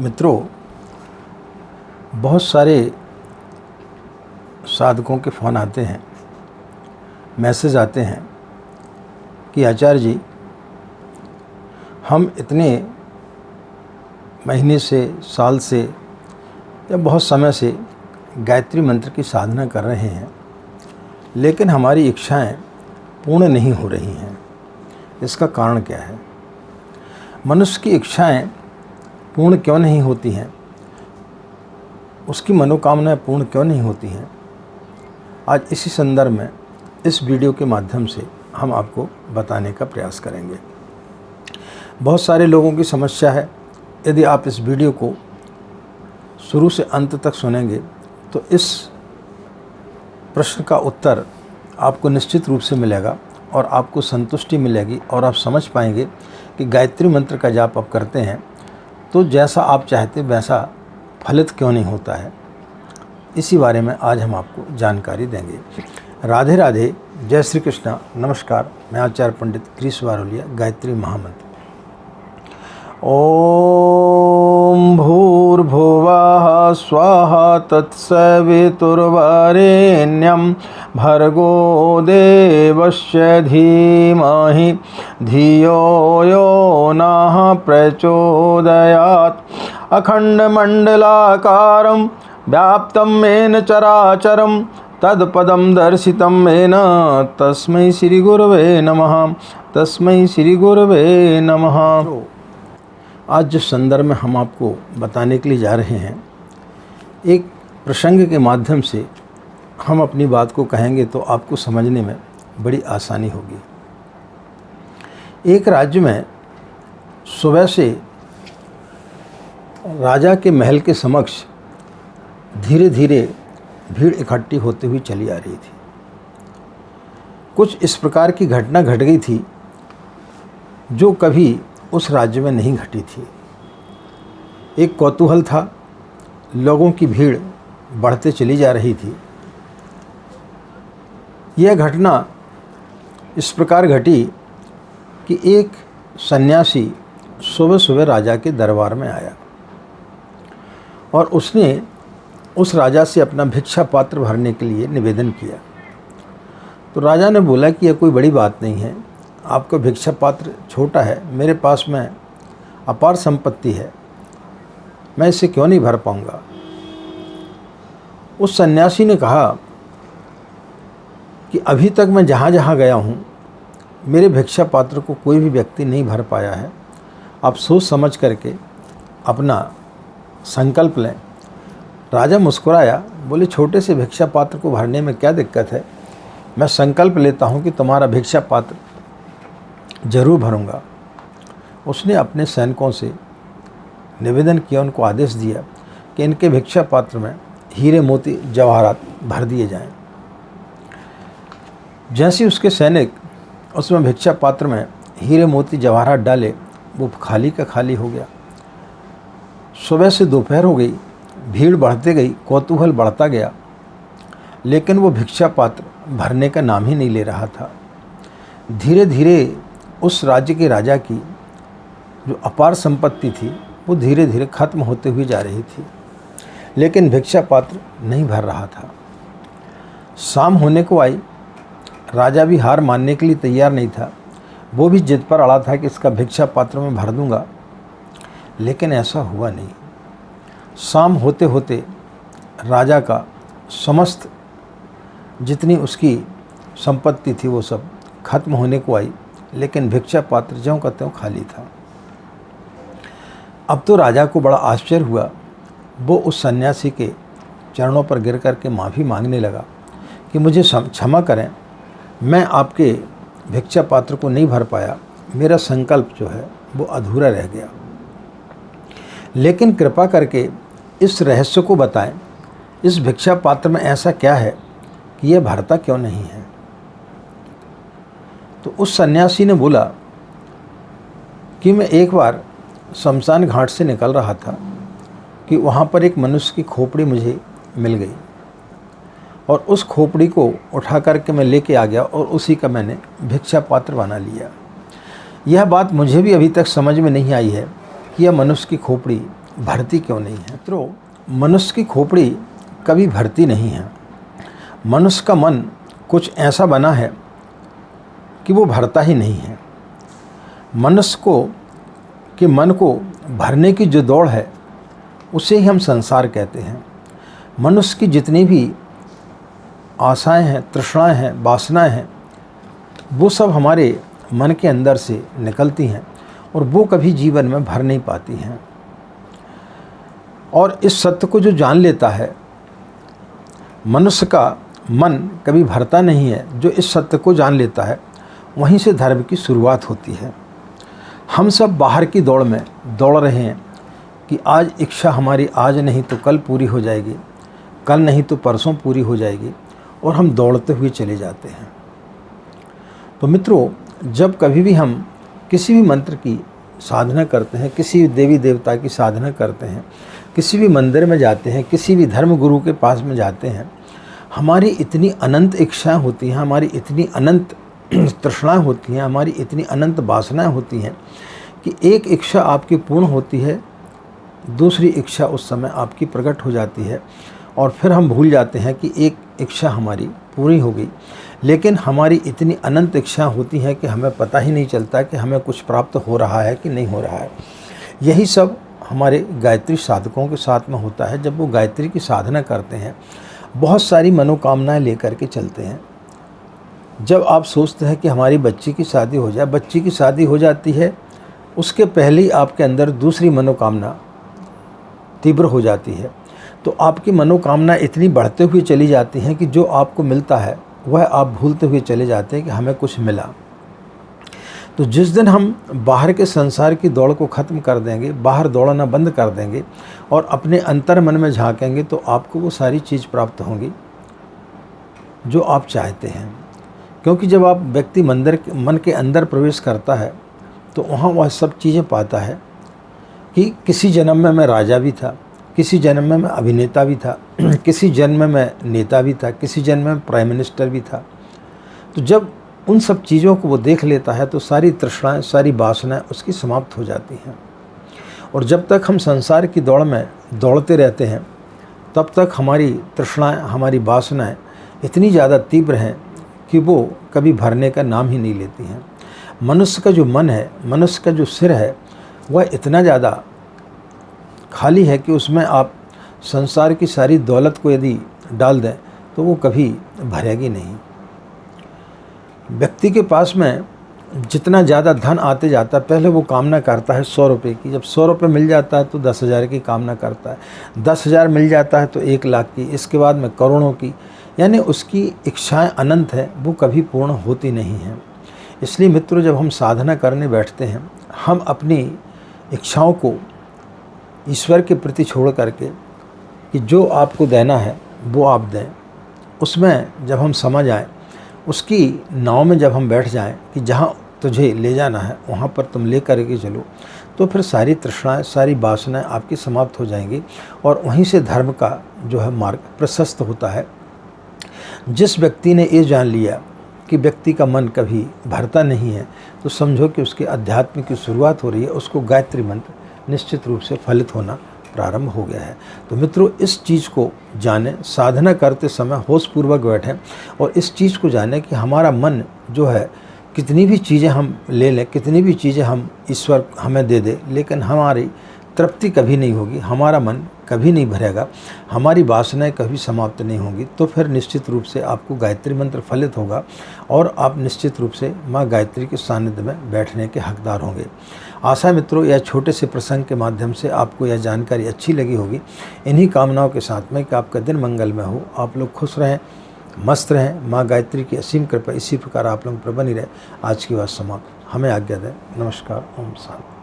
मित्रों, बहुत सारे साधकों के फ़ोन आते हैं, मैसेज आते हैं कि आचार्य जी, हम इतने महीने से, साल से या बहुत समय से गायत्री मंत्र की साधना कर रहे हैं, लेकिन हमारी इच्छाएं पूर्ण नहीं हो रही हैं। इसका कारण क्या है? मनुष्य की इच्छाएं पूर्ण क्यों नहीं होती हैं? उसकी मनोकामनाएं पूर्ण क्यों नहीं होती हैं? आज इसी संदर्भ में इस वीडियो के माध्यम से हम आपको बताने का प्रयास करेंगे। बहुत सारे लोगों की समस्या है। यदि आप इस वीडियो को शुरू से अंत तक सुनेंगे तो इस प्रश्न का उत्तर आपको निश्चित रूप से मिलेगा और आपको संतुष्टि मिलेगी और आप समझ पाएंगे कि गायत्री मंत्र का जाप आप करते हैं तो जैसा आप चाहते वैसा फलित क्यों नहीं होता है। इसी बारे में आज हम आपको जानकारी देंगे। राधे राधे, जय श्री कृष्णा, नमस्कार। मैं आचार्य पंडित क्रिश वारोलिया, गायत्री महामंत्र। ओम भूर्भुवः स्वाहा तत्सवितुर्वरेण्यं भर्गो देवस्य धीमहि धियो यो नः प्रचोदयात्। अखण्डमण्डलाकारं व्याप्तं येन चराचरं तत्पदं दर्शितं येन तस्मै श्रीगुरवे नमः। तस्मै श्रीगुरवे नमः। आज जिस संदर्भ में हम आपको बताने के लिए जा रहे हैं, एक प्रसंग के माध्यम से हम अपनी बात को कहेंगे तो आपको समझने में बड़ी आसानी होगी। एक राज्य में सुबह से राजा के महल के समक्ष धीरे धीरे भीड़ इकट्ठी होती हुई चली आ रही थी। कुछ इस प्रकार की घटना घट गई थी जो कभी उस राज्य में नहीं घटी थी। एक कौतूहल था, लोगों की भीड़ बढ़ते चली जा रही थी। यह घटना इस प्रकार घटी कि एक सन्यासी सुबह सुबह राजा के दरबार में आया और उसने उस राजा से अपना भिक्षा पात्र भरने के लिए निवेदन किया। तो राजा ने बोला कि यह कोई बड़ी बात नहीं है, आपका भिक्षा पात्र छोटा है, मेरे पास में अपार संपत्ति है, मैं इसे क्यों नहीं भर पाऊंगा। उस सन्यासी ने कहा कि अभी तक मैं जहाँ जहाँ गया हूँ मेरे भिक्षा पात्र को कोई भी व्यक्ति नहीं भर पाया है। आप सोच समझ करके अपना संकल्प लें। राजा मुस्कुराया, बोले छोटे से भिक्षा पात्र को भरने में क्या दिक्कत है, मैं संकल्प लेता हूँ कि तुम्हारा भिक्षा पात्र जरूर भरूंगा। उसने अपने सैनिकों से निवेदन किया, उनको आदेश दिया कि इनके भिक्षा पात्र में हीरे मोती जवाहरात भर दिए जाएं। जैसे उसके सैनिक उसमें भिक्षा पात्र में हीरे मोती जवाहरात डाले, वो खाली का खाली हो गया। सुबह से दोपहर हो गई, भीड़ बढ़ते गई, कौतूहल बढ़ता गया, लेकिन वो भिक्षा पात्र भरने का नाम ही नहीं ले रहा था। धीरे धीरे उस राज्य के राजा की जो अपार संपत्ति थी वो धीरे धीरे खत्म होते हुए जा रही थी, लेकिन भिक्षा पात्र नहीं भर रहा था। शाम होने को आई, राजा भी हार मानने के लिए तैयार नहीं था। वो भी जिद पर अड़ा था कि इसका भिक्षा पात्र में भर दूंगा, लेकिन ऐसा हुआ नहीं। शाम होते होते राजा का समस्त जितनी उसकी संपत्ति थी वो सब खत्म होने को आई, लेकिन भिक्षा पात्र ज्यों का त्यों खाली था। अब तो राजा को बड़ा आश्चर्य हुआ। वो उस सन्यासी के चरणों पर गिर कर के माफ़ी मांगने लगा कि मुझे क्षमा करें, मैं आपके भिक्षा पात्र को नहीं भर पाया, मेरा संकल्प जो है वो अधूरा रह गया, लेकिन कृपा करके इस रहस्य को बताएं, इस भिक्षा पात्र में ऐसा क्या है कि यह भरता क्यों नहीं है। तो उस सन्यासी ने बोला कि मैं एक बार शमशान घाट से निकल रहा था कि वहाँ पर एक मनुष्य की खोपड़ी मुझे मिल गई और उस खोपड़ी को उठा करके मैं लेके आ गया और उसी का मैंने भिक्षा पात्र बना लिया। यह बात मुझे भी अभी तक समझ में नहीं आई है कि यह मनुष्य की खोपड़ी भरती क्यों नहीं है? मित्रों, मनुष्य की खोपड़ी कभी भरती नहीं है। मनुष्य का मन कुछ ऐसा बना है कि वो भरता ही नहीं है। मनुष्य के मन को भरने की जो दौड़ है उसे ही हम संसार कहते हैं। मनुष्य की जितनी भी आशाएं हैं, तृष्णाएं हैं, वासनाएं हैं, वो सब हमारे मन के अंदर से निकलती हैं और वो कभी जीवन में भर नहीं पाती हैं। और इस सत्य को जो जान लेता है, मनुष्य का मन कभी भरता नहीं है, जो इस सत्य को जान लेता है, वहीं से धर्म की शुरुआत होती है। हम सब बाहर की दौड़ में दौड़ रहे हैं कि आज इच्छा हमारी आज नहीं तो कल पूरी हो जाएगी, कल नहीं तो परसों पूरी हो जाएगी, और हम दौड़ते हुए चले जाते हैं। तो मित्रों, जब कभी भी हम किसी भी मंत्र की साधना करते हैं, किसी भी देवी देवता की साधना करते हैं, किसी भी मंदिर में जाते हैं, किसी भी धर्म गुरु के पास में जाते हैं, हमारी इतनी अनंत इच्छाएं होती हैं, हमारी इतनी अनंत तृष्णाएं होती हैं, हमारी इतनी अनंत वासनाएं होती हैं कि एक इच्छा आपकी पूर्ण होती है, दूसरी इच्छा उस समय आपकी प्रकट हो जाती है, और फिर हम भूल जाते हैं कि एक इच्छा हमारी पूरी हो गई। लेकिन हमारी इतनी अनंत इच्छा होती हैं कि हमें पता ही नहीं चलता कि हमें कुछ प्राप्त हो रहा है कि नहीं हो रहा है। यही सब हमारे गायत्री साधकों के साथ में होता है। जब वो गायत्री की साधना करते हैं, बहुत सारी मनोकामनाएं लेकर के चलते हैं। जब आप सोचते हैं कि हमारी बच्ची की शादी हो जाए, बच्ची की शादी हो जाती है, उसके पहले ही आपके अंदर दूसरी मनोकामना तीव्र हो जाती है। तो आपकी मनोकामना इतनी बढ़ते हुए चली जाती हैं कि जो आपको मिलता है वह आप भूलते हुए चले जाते हैं कि हमें कुछ मिला। तो जिस दिन हम बाहर के संसार की दौड़ को ख़त्म कर देंगे, बाहर दौड़ना बंद कर देंगे और अपने अंतर मन में झांकेंगे, तो आपको वो सारी चीज़ प्राप्त होंगी जो आप चाहते हैं। क्योंकि जब आप व्यक्ति मन के अंदर प्रवेश करता है तो वहाँ वह सब चीज़ें पाता है कि किसी जन्म में मैं राजा भी था, किसी जन्म में मैं अभिनेता भी था, किसी जन्म में मैं नेता भी था, किसी जन्म में प्राइम मिनिस्टर भी था। तो जब उन सब चीज़ों को वो देख लेता है तो सारी तृष्णाएं, सारी वासनाएं उसकी समाप्त हो जाती हैं। और जब तक हम संसार की दौड़ में दौड़ते रहते हैं, तब तक हमारी तृष्णाएं, हमारी वासनाएं इतनी ज़्यादा तीव्र हैं कि वो कभी भरने का नाम ही नहीं लेती हैं। मनुष्य का जो मन है, मनुष्य का जो सिर है, वह इतना ज़्यादा खाली है कि उसमें आप संसार की सारी दौलत को यदि डाल दें तो वो कभी भरेगी नहीं। व्यक्ति के पास में जितना ज़्यादा धन आते जाता है, पहले वो कामना करता है 100 रुपये की। जब 100 रुपये मिल जाता है तो 10,000 की कामना करता है, 10,000 मिल जाता है तो 1 लाख की, इसके बाद में करोड़ों की। यानी उसकी इच्छाएं अनंत है, वो कभी पूर्ण होती नहीं हैं। इसलिए मित्रों, जब हम साधना करने बैठते हैं, हम अपनी इच्छाओं को ईश्वर के प्रति छोड़ करके कि जो आपको देना है वो आप दें, उसमें जब हम समझ आए, उसकी नाव में जब हम बैठ जाएं कि जहाँ तुझे ले जाना है वहाँ पर तुम ले करके चलो, तो फिर सारी तृष्णाएं, सारी वासनाएं आपकी समाप्त हो जाएंगी और वहीं से धर्म का जो है मार्ग प्रशस्त होता है। जिस व्यक्ति ने ये जान लिया कि व्यक्ति का मन कभी भरता नहीं है, तो समझो कि उसके अध्यात्म की शुरुआत हो रही है, उसको गायत्री मंत्र निश्चित रूप से फलित होना प्रारंभ हो गया है। तो मित्रों, इस चीज़ को जानें, साधना करते समय होशपूर्वक बैठें और इस चीज़ को जानें कि हमारा मन जो है, कितनी भी चीज़ें हम ले लें, कितनी भी चीज़ें हम ईश्वर हमें दे दे, लेकिन हमारी तृप्ति कभी नहीं होगी, हमारा मन कभी नहीं भरेगा, हमारी वासनाएं कभी समाप्त नहीं होंगी। तो फिर निश्चित रूप से आपको गायत्री मंत्र फलित होगा और आप निश्चित रूप से माँ गायत्री के सानिध्य में बैठने के हकदार होंगे। आशा है मित्रों, यह छोटे से प्रसंग के माध्यम से आपको यह जानकारी अच्छी लगी होगी। इन्हीं कामनाओं के साथ में कि आपका दिन मंगलमय हो, आप लोग खुश रहें, मस्त रहें, माँ गायत्री की असीम कृपा इसी प्रकार आप लोगों पर बनी रहे। आज की बात समाप्त। हमें आज्ञा दें। नमस्कार। ओम शांति।